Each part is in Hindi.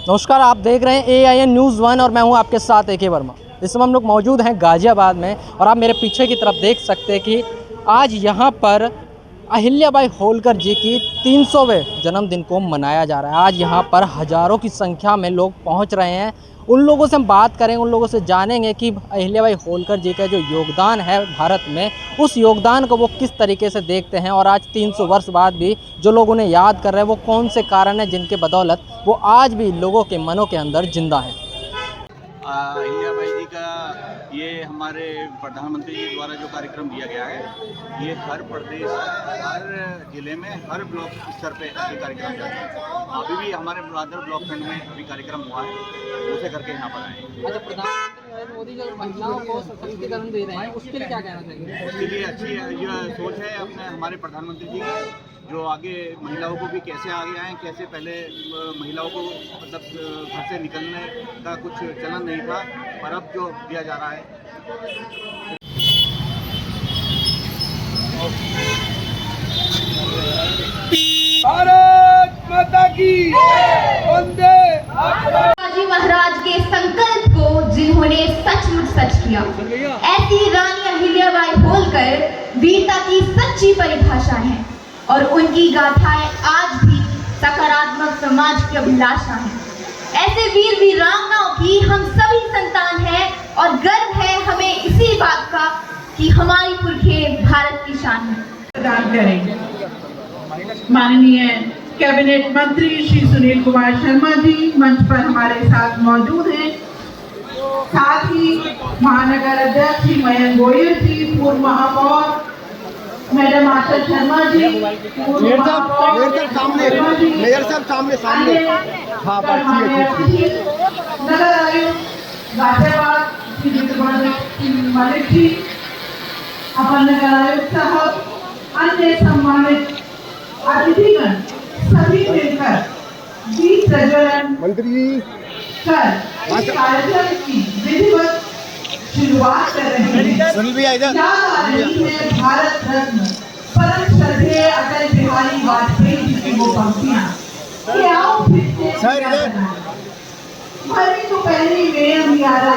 नमस्कार, आप देख रहे हैं AIN न्यूज़ 1 और मैं हूं आपके साथ AK वर्मा। इस समय हम लोग मौजूद हैं गाज़ियाबाद में और आप मेरे पीछे की तरफ देख सकते हैं कि आज यहां पर अहिल्याबाई होलकर जी की 300वें जन्मदिन को मनाया जा रहा है। आज यहां पर हज़ारों की संख्या में लोग पहुंच रहे हैं। उन लोगों से हम बात करेंगे, उन लोगों से जानेंगे कि अहिल्याबाई होलकर जी का जो योगदान है भारत में, उस योगदान को वो किस तरीके से देखते हैं और आज 300 वर्ष बाद भी जो लोग उन्हें याद कर रहे हैं वो कौन से कारण हैं जिनके बदौलत वो आज भी लोगों के मनों के अंदर जिंदा है। अहिल्याबाई जी का ये हमारे प्रधानमंत्री जी द्वारा जो कार्यक्रम दिया गया है, ये हर प्रदेश, हर जिले में, हर ब्लॉक स्तर पे ये कार्यक्रम जाते हैं। अभी भी हमारे मुरादनगर ब्लॉक खंड में अभी कार्यक्रम हुआ है, उसे करके यहाँ पर आए। अच्छा, प्रधानमंत्री नरेंद्र मोदी जो महिलाओं को सशक्तिकरण दे रहे हैं, उसके लिए क्या कहना चाहेंगे? उसके लिए अच्छी यह सोच है अपने हमारे प्रधानमंत्री जी की, जो आगे महिलाओं को भी कैसे आगे आएँ, कैसे पहले महिलाओं को मतलब घर से निकलने का कुछ चलन नहीं था, पर अब जो दिया जा रहा है। भारत माता की वंदे। शिवाजी महाराज के संकल्प को जिन्होंने सचमुच सच किया, ऐसी रानी अहिल्याबाई होलकर वीरता की सच्ची परिभाषा है और उनकी गाथाएं आज भी सकारात्मक समाज की अभिलाषा है। ऐसे वीर वीरांगनाओं की हम सभी संतान हैं और गर्व है हमें इसी बात का कि हमारी पुरखे भारत की शान है। प्रदान करें माननीय कैबिनेट मंत्री श्री सुनील कुमार शर्मा जी मंच पर हमारे साथ मौजूद हैं। साथ ही महानगर अध्यक्ष श्री मयंक गोयल जी, पूर्व महापौर मैडम आशा शर्मा जी, मेयर साहब सामने हाँ नगर आयुक्त गाजियाबाद श्री मलिक जी, अपर नगर आयुक्त साहब, अन्य सम्मानित अतिथिगण सभी मिलकर दीप प्रज्वलन मंत्री कर इस कार्यक्रम की विधिवत शुरुआत कर रहे हैं। याद आ रही है भारत रत्न परम श्रद्धेय अटल बिहारी वाजपेयी जी की वो पंक्तियां कि आओ फिर से मरने को पहले में अंधियारा,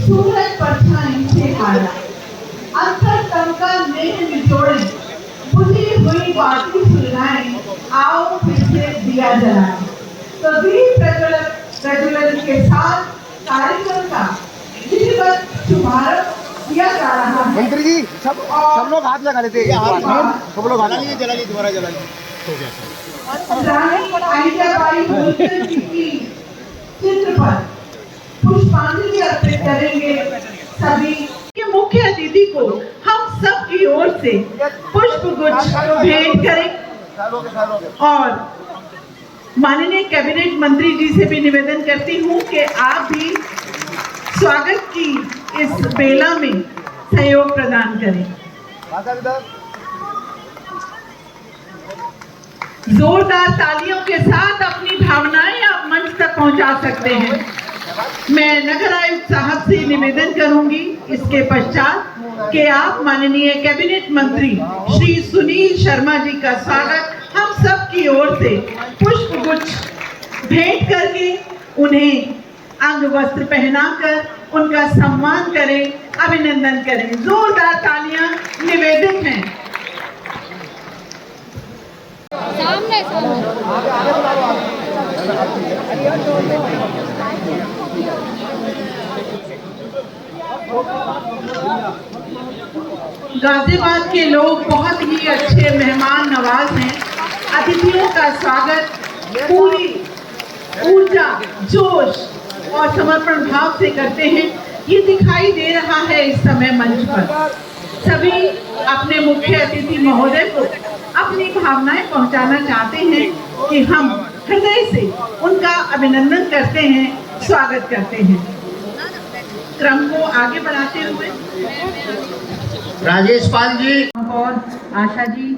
सूरज परछाई से हारा, अंतर तम का नेह निचोड़े, बुझी हुई बाती सुलगाएं, आओ फिर से दिया जलाएं। तो दीप प्रज्वलन के साथ कार्यक्रम का विधिवत शुभारंभ किया जा रहा है। मंत्री जी सब लोग हाथ लगा लेते हैं, सब लोग जला लीजिए दोबारा जला लीजिए। रानी अहिल्याबाई होलकर जी की चित्र पर पुष्पांजलि अर्पित करेंगे। सभी के मुख्य अतिथि को हम सब की ओर से पुष्प गुच्छ भेंट करें और माननीय कैबिनेट मंत्री जी से भी निवेदन करती हूँ कि आप भी स्वागत की इस बेला में सहयोग प्रदान करें। जोरदार तालियों के साथ अपनी भावनाएं आप मंच तक पहुंचा सकते हैं। मैं नगर आयुक्त साहब से निवेदन करूंगी इसके पश्चात कि आप माननीय कैबिनेट मंत्री श्री सुनील शर्मा जी का स्वागत हम सब की ओर से पुष्प गुच्छ भेंट करके उन्हें अंग वस्त्र पहनाकर उनका सम्मान करें, अभिनंदन करें। जोरदार तालियां निवेदित हैं। सामने गाजियाबाद के लोग बहुत ही अच्छे मेहमान नवाज हैं। अतिथियों का स्वागत पूरी ऊर्जा, जोश और समर्पण भाव से करते हैं। ये दिखाई दे रहा है इस समय मंच पर। सभी अपने मुख्य अतिथि महोदय को अपनी भावनाएं पहुंचाना चाहते हैं कि हम हृदय से उनका अभिनंदन करते हैं, स्वागत करते हैं। क्रम को आगे बढ़ाते हुए राजेश पाल जी और आशा जी,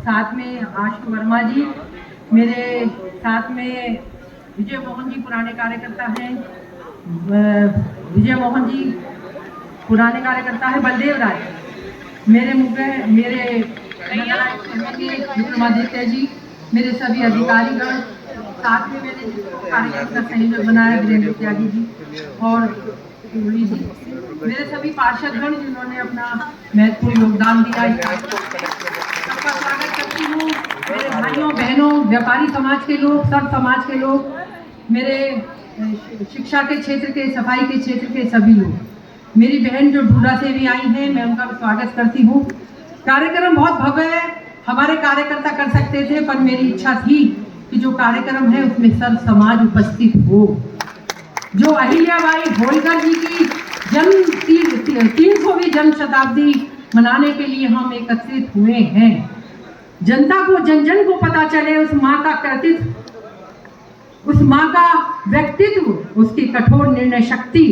साथ में आशु वर्मा जी, मेरे साथ में विजय मोहन जी पुराने कार्यकर्ता हैं, विजय मोहन जी पुराने कार्यकर्ता है, बलदेव राय, मेरे विक्रमादित्य जी, मेरे सभी अधिकारीगण, साथ में मैंने कार्यक्रम का संयोजक बनाया वीरेंद्र त्यागी जी और मुरली जी, मेरे सभी पार्षदगण जिन्होंने अपना महत्वपूर्ण योगदान दिया, सबका स्वागत करती हूँ। मेरे भाइयों बहनों, व्यापारी समाज के लोग, सब समाज के लोग, मेरे शिक्षा के क्षेत्र के, सफाई के क्षेत्र के सभी लोग, मेरी बहन जो ढूंढा से भी आई हैं, मैं उनका स्वागत करती हूँ। कार्यक्रम बहुत भव्य है, हमारे कार्यकर्ता कर सकते थे, पर मेरी इच्छा थी कि जो कार्यक्रम है उसमें सर्व समाज उपस्थित हो। जो अहिल्याबाई होलकर जी की जन्म 300वीं जन्म शताब्दी मनाने के लिए हम एकत्रित हुए हैं। जनता को, जन जन को पता चले उस माँ का कृतित्व, उस माँ का व्यक्तित्व, उसकी कठोर निर्णय शक्ति,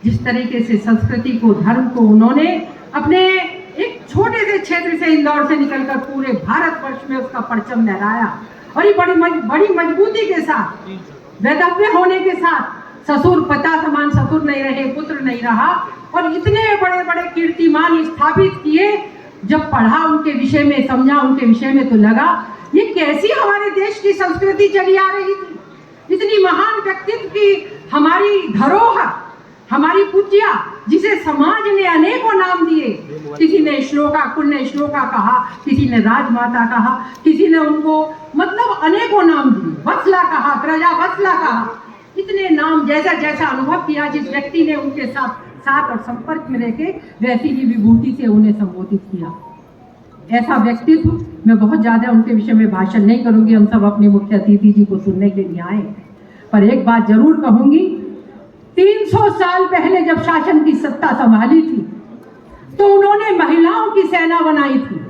जिस तरीके से संस्कृति को, धर्म को उन्होंने अपने एक छोटे से क्षेत्र से, इंदौर से निकलकर पूरे भारतवर्ष में उसका परचम लहराया और ये बड़ी मजबूती के साथ, वैधव्य होने के साथ, ससुर पिता समान ससुर नहीं रहे, पुत्र नहीं रहा, और इतने बड़े बड़े कीर्तिमान स्थापित किए। जब पढ़ा उनके विषय में, समझा उनके विषय में, तो लगा ये कैसी हमारे देश की संस्कृति चली आ रही थी। इतनी महान व्यक्तित्व की हमारी धरोहर, हमारी पूज्या, जिसे समाज ने अनेकों नाम दिए। किसी ने श्लोका, पुण्य श्लोका कहा, किसी ने राजमाता कहा, किसी ने उनको मतलब अनेकों नाम दिए, वत्सला कहा, प्रजा वत्सला कहा। इतने नाम, जैसा जैसा अनुभव किया जिस व्यक्ति ने उनके साथ और संपर्क में रहकर, वैसी ही विभूति से उन्हें संबोधित किया। ऐसा व्यक्तित्व, मैं बहुत ज्यादा उनके विषय में भाषण नहीं करूंगी, हम सब अपने मुख्य अतिथि जी को सुनने के लिए आए। पर एक बात जरूर कहूंगी, 300 साल पहले जब शासन की सत्ता संभाली थी तो उन्होंने महिलाओं की सेना बनाई थी,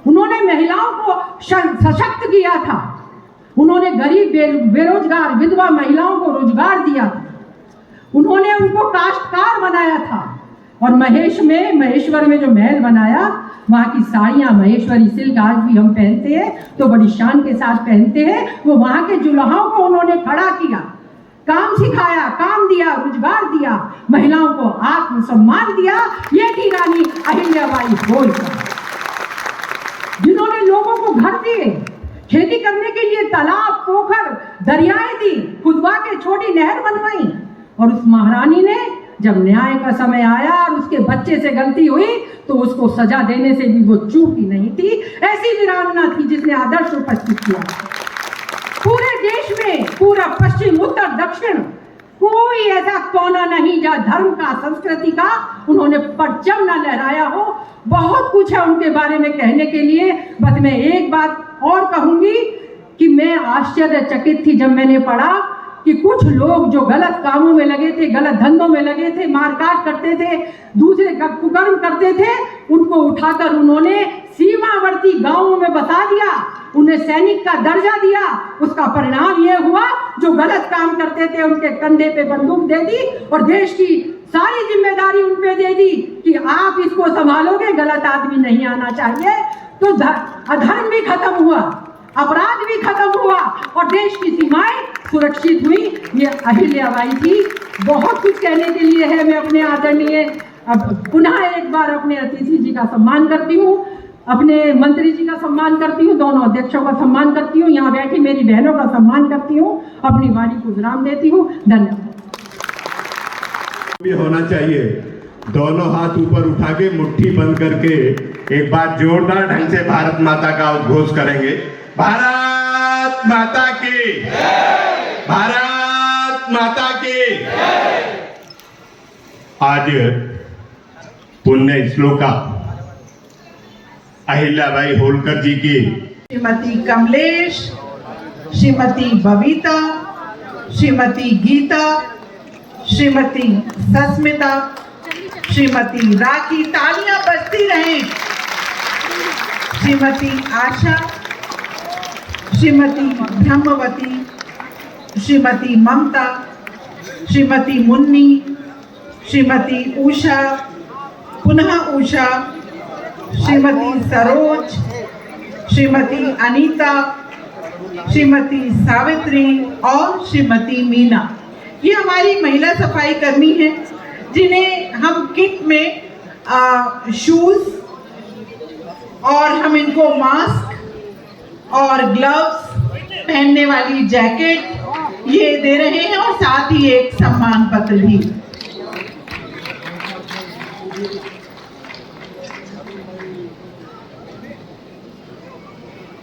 उन्होंने महिलाओं को सशक्त किया था, उन्होंने गरीब बेरोजगार विधवा महिलाओं को रोजगार दिया था, उन्होंने उनको काश्तकार बनाया था। और महेश्वर में जो महल बनाया, वहाँ की साड़ियाँ महेश्वरी सिल्क आज भी हम पहनते हैं तो बड़ी शान के साथ पहनते हैं। वो वहाँ के जुलाहों को उन्होंने खड़ा किया, काम सिखाया, काम दिया, रोजगार दिया, महिलाओं को आत्मसम्मान दिया। ये थी रानी अहिल्याबाई होलकर, जिन्होंने लोगों को घर दिए, खेती करने के लिए तालाब, पोखर, दरियाएं दी, खुदवा के छोटी नहर बनवाई। और उस महारानी ने जब न्याय का समय आया और उसके बच्चे से गलती हुई तो उसको सजा देने से भी वो चूकी नहीं थी। ऐसी वीरांगना थी जिसने आदर्श उपस्थित किया। पूरे देश में, पूरा पश्चिम, उत्तर, दक्षिण, कोई ऐसा कोना नहीं जहाँ धर्म का, संस्कृति का उन्होंने परचम न लहराया हो। बहुत कुछ है उनके बारे में कहने के लिए। बस मैं एक बात और कहूंगी कि मैं आश्चर्यचकित थी जब मैंने पढ़ा कि कुछ लोग जो गलत कामों में लगे थे, गलत धंधों में लगे थे, मारकाट करते थे, दूसरे का कुकर्म करते थे, उनको उठाकर उन्होंने सीमावर्ती गांवों में बसा दिया, उन्हें सैनिक का दर्जा दिया। उसका परिणाम यह हुआ, जो गलत काम करते थे उनके कंधे पे बंदूक दे दी और देश की सारी जिम्मेदारी उन पे दे दी कि आप इसको संभालोगे, गलत आदमी नहीं आना चाहिए। तो अधर्म भी खत्म हुआ, अपराध भी खत्म हुआ और देश की सीमाएं सुरक्षित हुई। ये अहिल्याबाई थी। बहुत कुछ कहने के लिए है। मैं अपने आदरणीय, अब पुनः एक बार अपने अतिथि जी का सम्मान करती हूँ, अपने मंत्री जी का सम्मान करती हूँ, दोनों अध्यक्षों का सम्मान करती हूँ, यहाँ बैठी मेरी बहनों का सम्मान करती हूँ, अपनी वाणी को विराम देती हूँ। धन्यवाद। भी होना चाहिए, दोनों हाथ ऊपर उठा के मुट्ठी बंद करके एक बार जोरदार ढंग से भारत माता का उद्घोष करेंगे। भारत माता की, भारत माता की। आज पुण्य श्लोका अहिल्याबाई होलकर जी की श्रीमती कमलेश, श्रीमती बबीता, श्रीमती गीता, श्रीमती सस्मिता, श्रीमती राखी, तालियां बजती रहें, श्रीमती आशा, श्रीमती ब्रह्मवती, श्रीमती ममता, श्रीमती मुन्नी, श्रीमती उषा, पुनः उषा, श्रीमती सरोज, श्रीमती अनीता, श्रीमती सावित्री और श्रीमती मीना। ये हमारी महिला सफाई कर्मी हैं जिन्हें हम किट में शूज और हम इनको मास्क और ग्लव्स पहनने वाली जैकेट ये दे रहे हैं और साथ ही एक सम्मान पत्र भी।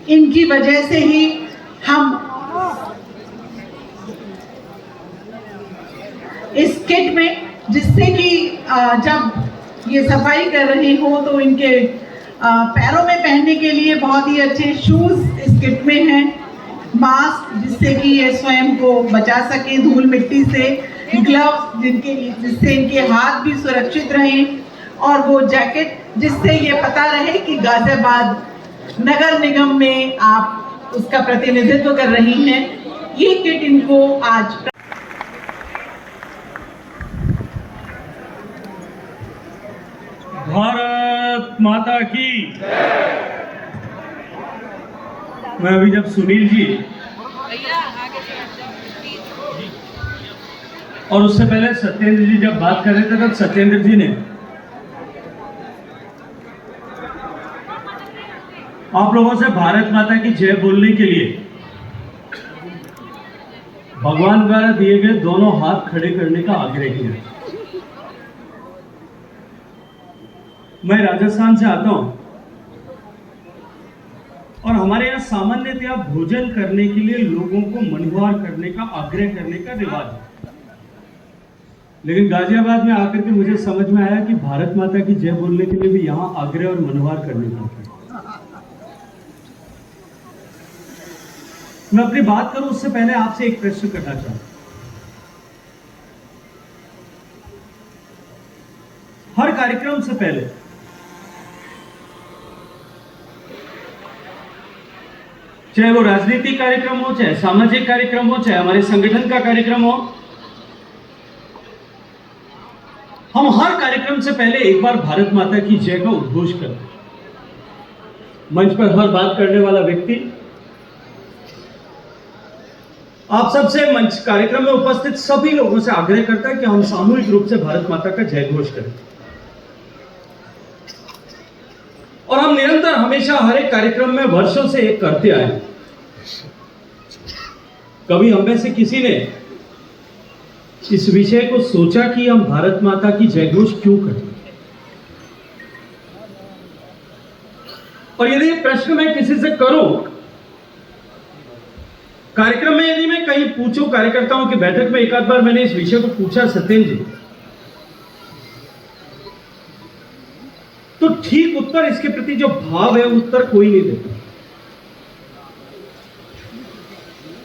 इनकी वजह से ही हम इस किट में, जिससे कि जब ये सफाई कर रहे हो तो इनके पैरों में पहनने के लिए बहुत ही अच्छे शूज इस किट में हैं, मास्क जिससे कि ये स्वयं को बचा सके धूल मिट्टी से, ग्लव्स जिससे इनके हाथ भी सुरक्षित रहें, और वो जैकेट जिससे ये पता रहे कि गाजियाबाद नगर निगम में आप उसका प्रतिनिधित्व कर रही हैं। ये किट इनको आज भारत माता की। मैं अभी जब सुनील जी और उससे पहले सत्येंद्र जी जब बात कर रहे थे, तब सत्येंद्र जी ने आप लोगों से भारत माता की जय बोलने के लिए भगवान द्वारा दिए गए दोनों हाथ खड़े करने का आग्रह किया। मैं राजस्थान से आता हूं और हमारे यहाँ सामान्यतया भोजन करने के लिए लोगों को मनोहार करने का, आग्रह करने का रिवाज है, लेकिन गाजियाबाद में आकर के मुझे समझ में आया कि भारत माता की जय बोलने के लिए भी यहाँ आग्रह और मनोहार करने का है। मैं अपनी बात करूं उससे पहले आपसे एक प्रश्न करना चाहता हूं। हर कार्यक्रम से पहले चाहे वो राजनीतिक कार्यक्रम हो, चाहे सामाजिक कार्यक्रम हो, चाहे हमारे संगठन का कार्यक्रम हो, हम हर कार्यक्रम से पहले एक बार भारत माता की जय का उद्घोष करते हैं। मंच पर हर बात करने वाला व्यक्ति आप सबसे मंच कार्यक्रम में उपस्थित सभी लोगों से आग्रह करता है कि हम सामूहिक रूप से भारत माता का जय घोष करें। और हम निरंतर हमेशा हर एक कार्यक्रम में वर्षों से एक करते आए हैं। कभी हम में से किसी ने इस विषय को सोचा कि हम भारत माता की जय घोष क्यों करें? और यदि प्रश्न मैं किसी से करूं कार्यक्रम में, यदि मैं कहीं पूछूं कार्यकर्ताओं की बैठक में, एक आध बार मैंने इस विषय को पूछा सत्येंद्र जी, तो ठीक उत्तर इसके प्रति जो भाव है उत्तर कोई नहीं देता।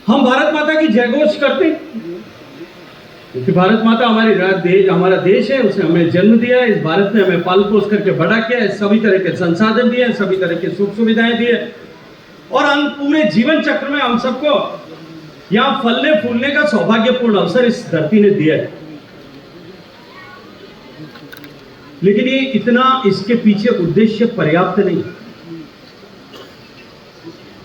हम भारत माता की जय घोष करते क्योंकि भारत माता हमारा देश है, उसने हमें जन्म दिया है, इस भारत ने हमें पाल पोस करके बड़ा किया है, सभी तरह के संसाधन दिए हैं, सभी तरह की सुख सुविधाएं दी है, और हम पूरे जीवन चक्र में हम सबको यहां फलने फूलने का सौभाग्यपूर्ण अवसर इस धरती ने दिया है। लेकिन ये इतना, इसके पीछे उद्देश्य पर्याप्त नहीं।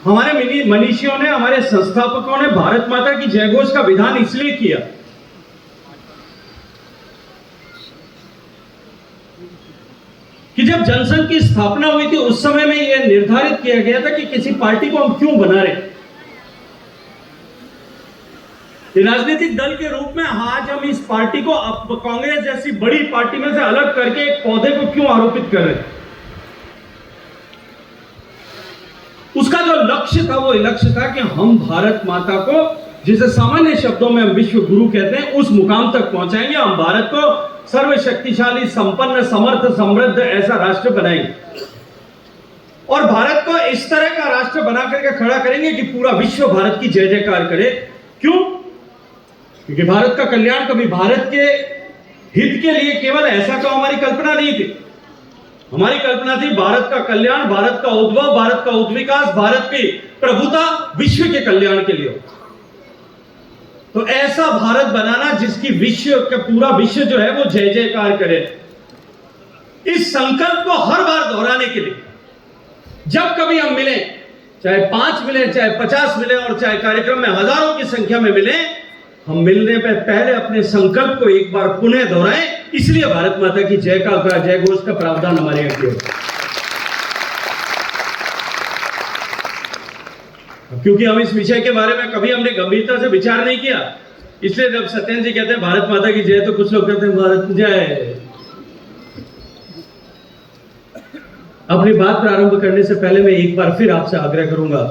हमारे मनीषियों ने, हमारे संस्थापकों ने भारत माता की जय घोष का विधान इसलिए किया कि जब जनसंघ की स्थापना हुई थी उस समय में यह निर्धारित किया गया था कि किसी पार्टी को हम क्यों बना रहे। राजनीतिक दल के रूप में आज हम इस पार्टी को कांग्रेस जैसी बड़ी पार्टी में से अलग करके एक पौधे को क्यों आरोपित कर रहे हैं? उसका जो लक्ष्य था वो लक्ष्य था कि हम भारत माता को, जिसे सामान्य शब्दों में हम विश्व गुरु कहते हैं, उस मुकाम तक पहुंचाएंगे। हम भारत को सर्वशक्तिशाली, संपन्न, समर्थ, समृद्ध ऐसा राष्ट्र बनाएंगे और भारत को इस तरह का राष्ट्र बना करके खड़ा करेंगे कि पूरा विश्व भारत की जय जयकार करे। क्यों? क्योंकि भारत का कल्याण कभी भारत के हित के लिए केवल ऐसा तो हमारी कल्पना नहीं थी। हमारी कल्पना थी भारत का कल्याण, भारत का उद्भव, भारत का उद्विकास, भारत की प्रभुता विश्व के कल्याण के लिए। तो ऐसा भारत बनाना जिसकी विश्व का पूरा विश्व जो है वो जय जयकार करे। इस संकल्प को हर बार दोहराने के लिए जब कभी हम मिले, चाहे 5 मिले, चाहे 50 मिले और चाहे कार्यक्रम में हजारों की संख्या में मिले, हम मिलने पे पहले अपने संकल्प को एक बार पुनः दोहराएं। इसलिए भारत माता की जय घोष का प्रावधान हमारे यहाँ किया। क्योंकि हम इस विषय के बारे में कभी हमने गंभीरता से विचार नहीं किया। इसलिए जब सत्येंद्र जी कहते हैं भारत माता की जय, तो कुछ लोग कहते हैं भारत की जय। अपनी बात प्रारंभ करने से पहले मैं एक बार फिर आपसे आग्रह करूंगा,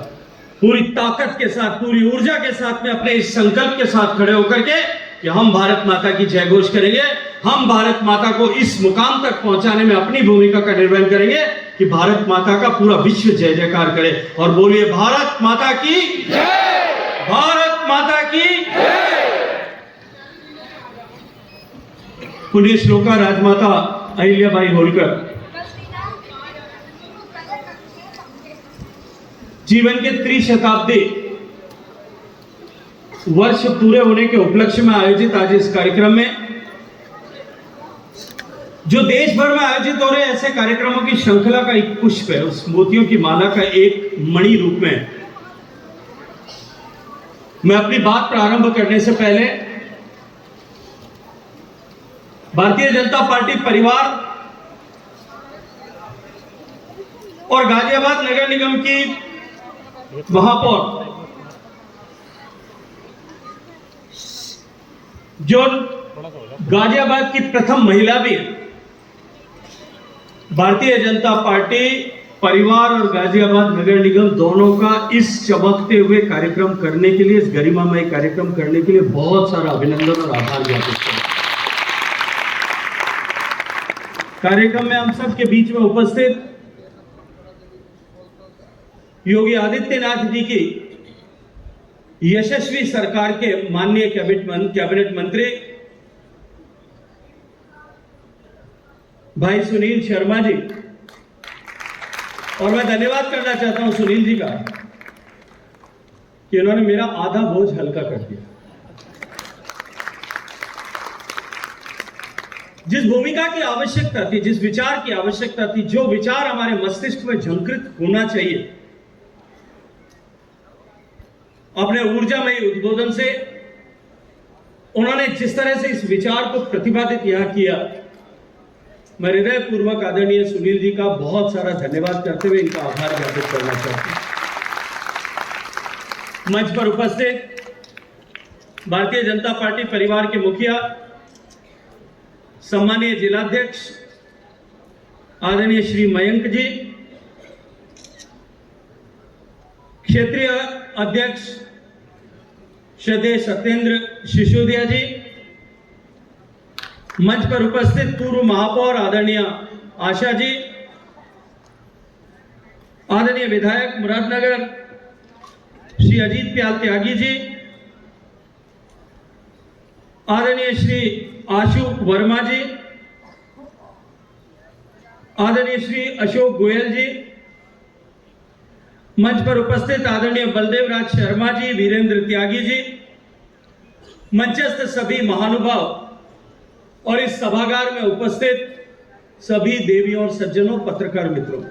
पूरी ताकत के साथ, पूरी ऊर्जा के साथ में, अपने इस संकल्प के साथ खड़े होकर के कि हम भारत माता की जय घोष करेंगे। हम भारत माता को इस मुकाम तक पहुंचाने में अपनी भूमिका का निर्वहन करेंगे कि भारत माता का पूरा विश्व जय जयकार करे। और बोलिए भारत माता की जय, भारत माता की जय। पुण्य श्लोका राजमाता अहिल्याबाई होलकर जीवन के त्रिशताब्दी वर्ष पूरे होने के उपलक्ष्य में आयोजित आज इस कार्यक्रम में, जो देश भर में आयोजित हो रहे ऐसे कार्यक्रमों की श्रृंखला का एक पुष्प है, उस मोतियों की माला का एक मणि रूप में, मैं अपनी बात प्रारंभ करने से पहले भारतीय जनता पार्टी परिवार और गाजियाबाद नगर निगम की महापौर जो गाजियाबाद की प्रथम महिला भी है, भारतीय जनता पार्टी परिवार और गाजियाबाद नगर निगम दोनों का इस चमकते हुए कार्यक्रम करने के लिए, इस गरिमामय कार्यक्रम करने के लिए बहुत सारा अभिनंदन और आभार ज्ञापित करते हैं। कार्यक्रम में हम सब के बीच में उपस्थित योगी आदित्यनाथ जी की यशस्वी सरकार के माननीय कैबिनेट मंत्री भाई सुनील शर्मा जी, और मैं धन्यवाद करना चाहता हूं सुनील जी का कि उन्होंने मेरा आधा बोझ हल्का कर दिया। जिस भूमिका की आवश्यकता थी, जिस विचार की आवश्यकता थी, जो विचार हमारे मस्तिष्क में झंकृत होना चाहिए, अपने ऊर्जामयी उद्बोधन से उन्होंने जिस तरह से इस विचार को प्रतिपादित यहां किया, मैं हृदय पूर्वक आदरणीय सुनील जी का बहुत सारा धन्यवाद करते हुए इनका आभार ज्ञापित करना चाहता हूं। मंच पर उपस्थित भारतीय जनता पार्टी परिवार के मुखिया, सम्मानीय जिलाध्यक्ष आदरणीय श्री मयंक जी, क्षेत्रीय अध्यक्ष श्रद्धेय सत्येंद्र सिसोदिया जी, मंच पर उपस्थित पूर्व महापौर आदरणीय आशा जी, आदरणीय विधायक मुरादनगर श्री अजीत प्याल त्यागी जी, आदरणीय श्री आशु वर्मा जी, आदरणीय श्री अशोक गोयल जी, मंच पर उपस्थित आदरणीय बलदेव राज शर्मा जी, वीरेंद्र त्यागी जी, मंचस्थ सभी महानुभाव और इस सभागार में उपस्थित सभी देवियों और सज्जनों, पत्रकार मित्रों,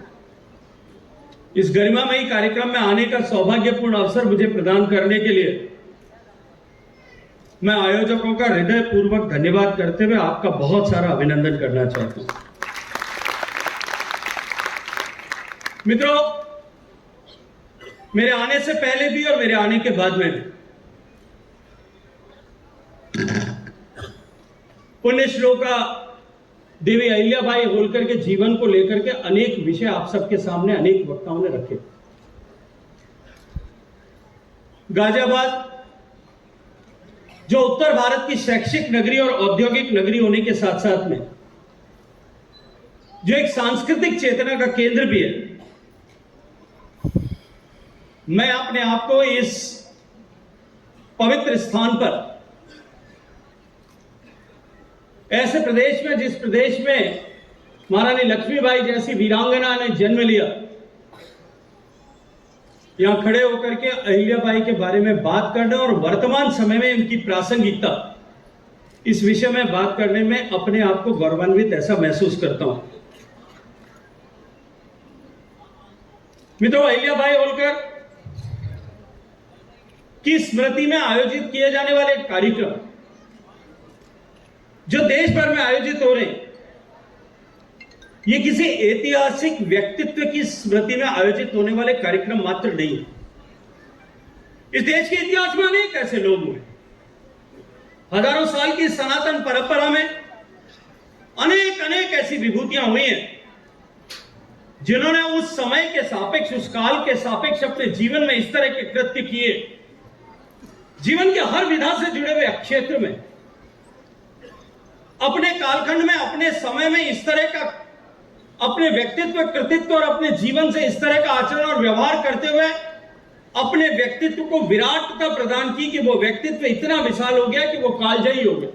इस गरिमामयी कार्यक्रम में आने का सौभाग्यपूर्ण अवसर मुझे प्रदान करने के लिए मैं आयोजकों का हृदय पूर्वक धन्यवाद करते हुए आपका बहुत सारा अभिनंदन करना चाहता हूं। मित्रों, मेरे आने से पहले भी और मेरे आने के बाद में भी पुण्य श्लोका देवी अहिल्याबाई होलकर के जीवन को लेकर के अनेक विषय आप सबके सामने अनेक वक्ताओं ने रखे। गाजियाबाद जो उत्तर भारत की शैक्षिक नगरी और औद्योगिक नगरी होने के साथ साथ में जो एक सांस्कृतिक चेतना का केंद्र भी है, मैं अपने आप को इस पवित्र स्थान पर, ऐसे प्रदेश में जिस प्रदेश में महारानी लक्ष्मीबाई जैसी वीरांगना ने जन्म लिया, यहां खड़े होकर के अहिल्याबाई के बारे में बात करने और वर्तमान समय में इनकी प्रासंगिकता, इस विषय में बात करने में अपने आप को गौरवान्वित ऐसा महसूस करता हूं। मित्रों, अहिल्याबाई होलकर की स्मृति में आयोजित किए जाने वाले कार्यक्रम जो देश भर में आयोजित हो रहे हैं, ये किसी ऐतिहासिक व्यक्तित्व की स्मृति में आयोजित होने वाले कार्यक्रम मात्र नहीं है। इस देश के इतिहास में अनेक ऐसे लोग हुए, हजारों साल की सनातन परंपरा में अनेक अनेक ऐसी विभूतियां हुई हैं जिन्होंने उस समय के सापेक्ष, उस काल के सापेक्ष अपने जीवन में इस तरह के कृत्य किए, जीवन के हर विधा से जुड़े हुए क्षेत्र में, अपने कालखंड में, अपने समय में इस तरह का अपने व्यक्तित्व, कृतित्व और अपने जीवन से इस तरह का आचरण और व्यवहार करते हुए अपने व्यक्तित्व को विराटता प्रदान की कि वो व्यक्तित्व इतना विशाल हो गया कि वो कालजयी हो गया।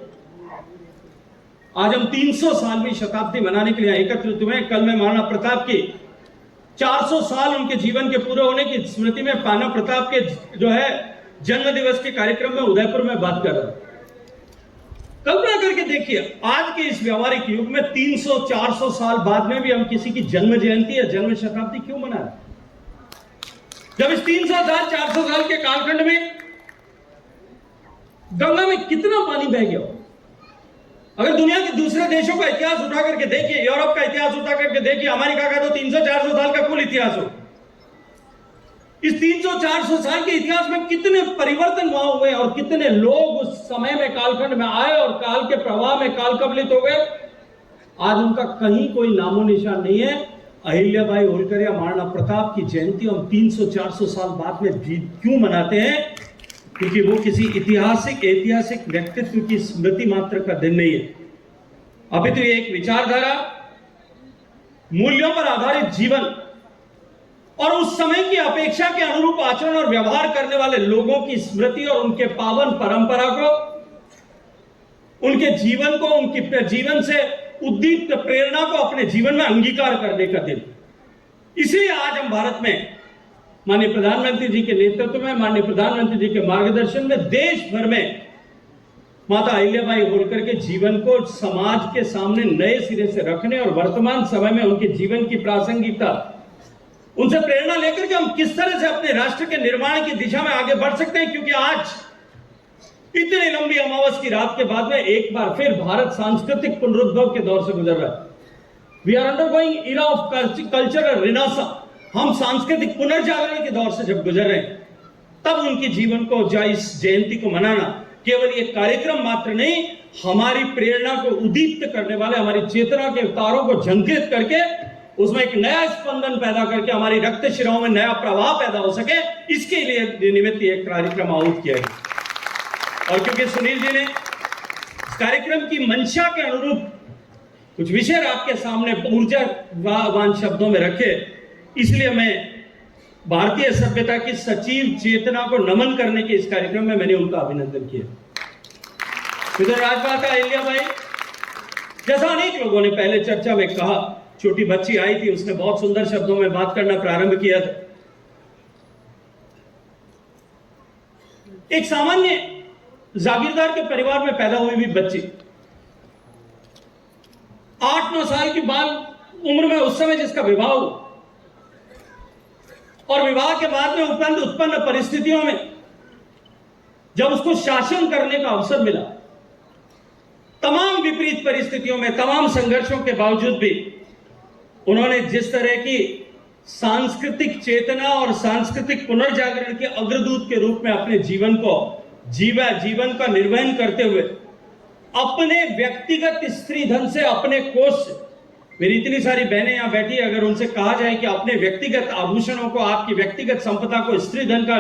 आज हम 300 सालवीं शताब्दी मनाने के लिए एकत्रित हुए हैं। कल मैं महाराणा प्रताप की 400 साल उनके जीवन के पूरे होने की स्मृति में महाराणा प्रताप के जो है जन्म दिवस के कार्यक्रम में उदयपुर में बात कर रहा हूं। कल्पना करके देखिए, आज के इस व्यवहारिक युग में 300-400 साल बाद में भी हम किसी की जन्म जयंती या जन्म शताब्दी क्यों मना रहे? जब इस 300-400 साल के कालखंड में गंगा में कितना पानी बह गया। अगर दुनिया के दूसरे देशों का इतिहास उठा करके देखिए, यूरोप का इतिहास उठा करके देखिए, अमेरिका का तो 300-400 साल का कुल इतिहास हो। इस 300-400 साल के इतिहास में कितने परिवर्तन वहां हुए और कितने लोग उस समय में कालखंड में आए और काल के प्रवाह में काल कबलित हो गए। आज उनका कहीं कोई नामो निशान नहीं है। अहिल्याबाई होलकर या महाराणा प्रताप की जयंती हम 300-400 साल बाद में क्यों मनाते हैं? क्योंकि वो किसी ऐतिहासिक व्यक्तित्व की स्मृति मात्र का दिन नहीं है। अभी तो एक विचारधारा, मूल्यों पर आधारित जीवन और उस समय की अपेक्षा के अनुरूप आचरण और व्यवहार करने वाले लोगों की स्मृति और उनके पावन परंपरा को, उनके जीवन को, उनकी जीवन से उद्दीप्त प्रेरणा को अपने जीवन में अंगीकार करने का दिन। इसलिए आज हम भारत में माननीय प्रधानमंत्री जी के नेतृत्व में, माननीय प्रधानमंत्री जी के मार्गदर्शन में देश भर में माता अहिल्याबाई होलकर के जीवन को समाज के सामने नए सिरे से रखने और वर्तमान समय में उनके जीवन की प्रासंगिकता, उनसे प्रेरणा लेकर के हम किस तरह से अपने राष्ट्र के निर्माण की दिशा में आगे बढ़ सकते हैं। क्योंकि आज इतनी लंबी अमावस की रात के बाद में एक बार फिर भारत सांस्कृतिक पुनरुद्भव के दौर से गुजर रहा है। We are undergoing era of cultural renaissance. हम सांस्कृतिक पुनर्जागरण के दौर से जब गुजर रहे हैं, तब उनकी जीवन को, इस जयंती को मनाना केवल एक कार्यक्रम मात्र नहीं, हमारी प्रेरणा को उद्दीप्त करने वाले, हमारी चेतना के तारों को झंकृत करके उसमें एक नया स्पंदन पैदा करके हमारी रक्त शिराओं में नया प्रवाह पैदा हो सके, इसके लिए निमित्त एक कार्यक्रम आहूत किया गया। और क्योंकि सुनील जी ने इस कार्यक्रम की मंशा के अनुरूप कुछ विषय आपके सामने ऊर्जावान शब्दों में रखे, इसलिए मैं भारतीय सभ्यता की सचिव चेतना को नमन करने के इस कार्यक्रम में मैंने उनका अभिनंदन किया। इधर राजमाता अहिल्याबाई, जैसा अनेक लोगों ने पहले चर्चा में कहा, छोटी बच्ची आई थी, उसने बहुत सुंदर शब्दों में बात करना प्रारंभ किया था। एक सामान्य जागीरदार के परिवार में पैदा हुई बच्ची, 8-9 साल की बाल उम्र में उस समय जिसका विवाह हुआ, और विवाह के बाद में उत्पन्न परिस्थितियों में जब उसको शासन करने का अवसर मिला, तमाम विपरीत परिस्थितियों में, तमाम संघर्षों के बावजूद भी उन्होंने जिस तरह की सांस्कृतिक चेतना और सांस्कृतिक पुनर्जागरण के अग्रदूत के रूप में अपने जीवन को जीवन का निर्वहन करते हुए अपने व्यक्तिगत स्त्री धन से, अपने कोष से, मेरी इतनी सारी बहनें यहां बैठी, अगर उनसे कहा जाए कि अपने व्यक्तिगत आभूषणों को, आपकी व्यक्तिगत संपदा को स्त्री धन का